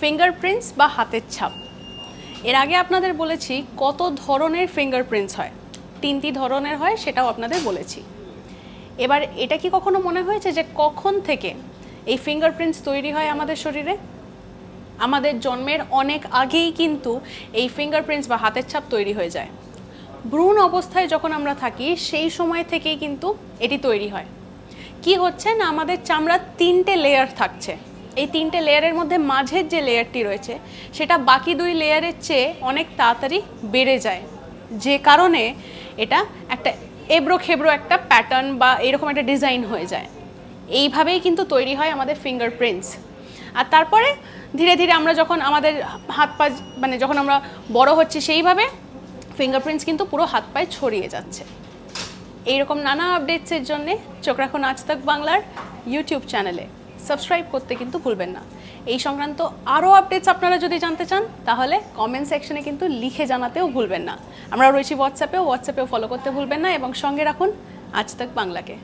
Fingerprints বা হাতের ছাপ। এর আগে আপনাদের বলেছি কত ধরনের ফিঙ্গারপ্রিন্টস হয়, 3টি ধরনের হয়, সেটাও আপনাদের বলেছি। এবার এটা কি কখনো মনে হয়েছে যে কখন থেকে এই ফিঙ্গারপ্রিন্টস তৈরি হয় আমাদের শরীরে? আমাদের জন্মের অনেক আগেই কিন্তু এই ফিঙ্গারপ্রিন্টস বা হাতের ছাপ তৈরি হয়ে যায়। ভ্রূণ অবস্থায় যখন আমরা থাকি সেই সময় থেকেই কিন্তু এটি তৈরি হয়। কি হচ্ছে না, আমাদের চামড়ার 3টে লেয়ার থাকছে। এই 3টে লেয়ারের মধ্যে মাঝের যে লেয়ারটি রয়েছে সেটা বাকি 2 লেয়ারের চেয়ে অনেক তাড়াতাড়ি বেড়ে যায়, যে কারণে এটা একটা এবড়ো খেবড়ো একটা প্যাটার্ন বা এরকম একটা ডিজাইন হয়ে যায়। এইভাবেই কিন্তু তৈরি হয় আমাদের ফিঙ্গারপ্রিন্টস। আর তারপরে ধীরে ধীরে আমরা যখন আমাদের হাত পা মানে যখন আমরা বড় হচ্ছি সেইভাবে ফিঙ্গারপ্রিন্টস কিন্তু পুরো হাত পায়ে ছড়িয়ে যাচ্ছে। এইরকম নানা আপডেটসের জন্য চোখ রাখুন আজ তাক বাংলার ইউটিউব চ্যানেলে। সাবস্ক্রাইব করতে কিন্তু ভুলবেন না। এই সংক্রান্ত আরও আপডেটস আপনারা যদি জানতে চান তাহলে কমেন্ট সেকশনে কিন্তু লিখে জানাতেও ভুলবেন না। আমরা রয়েছি হোয়াটসঅ্যাপেও ফলো করতে ভুলবেন না এবং সঙ্গে রাখুন আজ তাক বাংলাকে।